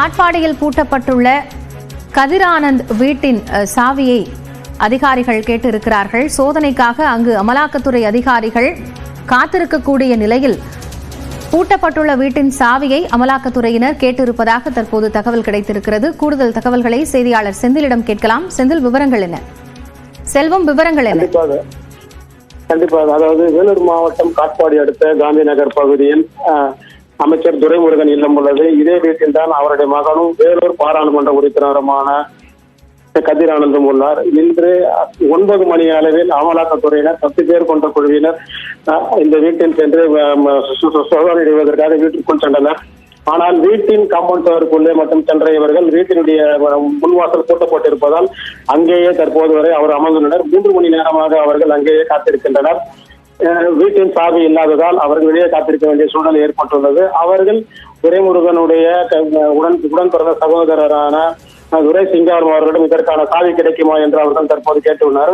காட்பாடியில் பூட்டப்பட்டுள்ள கதிரானந்த் வீட்டின் சாவியை அதிகாரிகள் கேட்டிருக்கிறார்கள். சோதனைக்காக அங்கு அமலாக்கத்துறை அதிகாரிகள் காத்திருக்கக்கூடிய நிலையில் பூட்டப்பட்டுள்ள வீட்டின் சாவியை அமலாக்கத்துறையினர் கேட்டிருப்பதாக தற்போது தகவல் கிடைத்திருக்கிறது. கூடுதல் தகவல்களை செய்தியாளர் செந்திலிடம் கேட்கலாம். செந்தில், விவரங்கள் என்ன? செல்வம், விவரங்கள் என்ன? கண்டிப்பாக. அதாவது வேலூர் மாவட்டம் காட்பாடி அடுத்த காந்தி நகர் பகுதியில் அமைச்சர் துரைமுருகன் இல்லம் உள்ளது. இதே வீட்டில் தான் அவருடைய மகனும் வேலூர் பாராளுமன்ற உறுப்பினருமான கதிரானந்தும் உள்ளார். இன்று 9 மணி அளவில் அமலாக்கத்துறையினர் 10 பேர் கொண்ட குழுவினர் இந்த வீட்டில் சென்று சோதனையிடுவதற்காக வீட்டிற்குள் சென்றனர். ஆனால் வீட்டின் காம்பவுண்ட் சுவருக்குள்ளே மட்டும் சென்ற இவர்கள் வீட்டினுடைய முன்வாசல் பூட்டப்பட்டிருப்பதால் அங்கேயே தற்போது வரை அவர் அமர்ந்துள்ளனர். 3 மணி நேரமாக அவர்கள் அங்கேயே காத்திருக்கின்றனர். வீட்டின் சாவி இல்லாததால் அவர்கள் வெளியே காத்திருக்க வேண்டிய சூழ்நிலை ஏற்பட்டுள்ளது. அவர்கள் துரைமுருகனுடைய உடன் பிறந்த சகோதரரான துரை சிங்காரம் அவர்களிடம் இதற்கான சாவி கிடைக்குமா என்று அவர்கள் தற்போது கேட்டுள்ளனர்.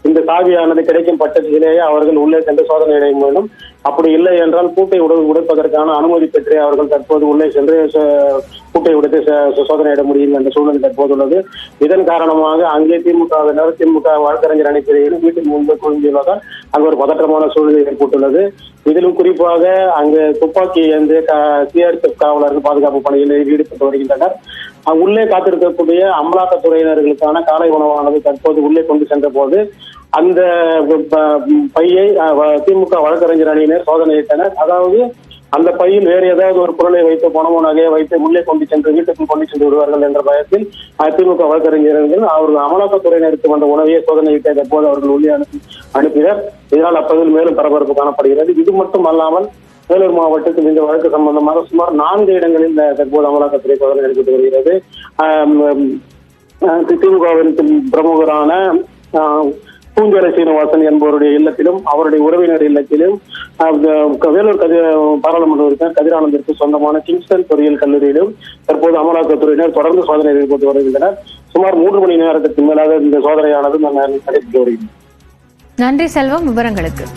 இந்த சாவியானது கிடைக்கும் பட்சத்திலேயே அவர்கள் உள்ளே சென்று சோதனை அடைய வேண்டும். அப்படி இல்லை என்றால் பூட்டை உடைப்பதற்கான அனுமதி பெற்றே அவர்கள் தற்போது உள்ளே சென்று பூட்டை உடைத்து சோதனையிட முடியும் என்ற சூழ்நிலை தற்போது உள்ளது. இதன் காரணமாக அங்கே திமுக வழக்கறிஞர் அணிப்பிரிவில் வீட்டின் முன்பு குழுந்துள்ளதால் அங்கு ஒரு பதற்றமான சூழ்நிலை ஏற்பட்டுள்ளது. இதிலும் குறிப்பாக அங்கு துப்பாக்கி ஏந்து சிஆர்பிஎஃப் காவலர்கள் பாதுகாப்பு பணியில் ஈடுபட்டு வருகின்றனர். உள்ளே காத்திருக்கக்கூடிய அமலாக்கத்துறையினர்களுக்கான காலை உணவானது தற்போது உள்ளே கொண்டு சென்ற போது அந்த பையை திமுக வழக்கறிஞர் அணியினர் சோதனையிட்டனர். அதாவது அந்த பையில் வேறு ஏதாவது ஒரு பொருளை வைத்து பணமோ நகையை வைத்து உள்ளே கொண்டு சென்று வீட்டுக்கு கொண்டு சென்று விடுவார்கள் என்ற பயத்தில் திமுக வழக்கறிஞர்கள் அவர்கள் அமலாக்கத்துறையினருக்கு வந்த உணவையே சோதனையிட்ட தற்போது அவர்கள் உள்ளே அனுப்பினர். இதனால் அப்பகுதியில் மேலும் பரபரப்பு காணப்படுகிறது. இது மட்டும் அல்லாமல் வேலூர் மாவட்டத்தில் இந்த வழக்கு சம்பந்தமாக சுமார் 4 இடங்களில் தற்போது அமலாக்கத்துறை சோதனை நடைபெற்று வருகிறது. திமுகவின் பிரமுகரான பூஞ்சோலை சீனிவாசன் என்பவருடைய இல்லத்திலும் அவருடைய உறவினர் இல்லத்திலும் வேலூர் பாராளுமன்ற உறுப்பினர் கதிரானந்திற்கு சொந்தமான கிங்ஸ்டன் பொறியியல் கல்லூரியிலும் தற்போது அமலாக்கத்துறையினர் தொடர்ந்து சோதனை ஈடுபட்டு வருகின்றனர். சுமார் 3 மணி நேரத்திற்கு மேலாக இந்த சோதனையானது நடைபெற்று வருகிறது. நன்றி செல்வம், விவரங்களுக்கு.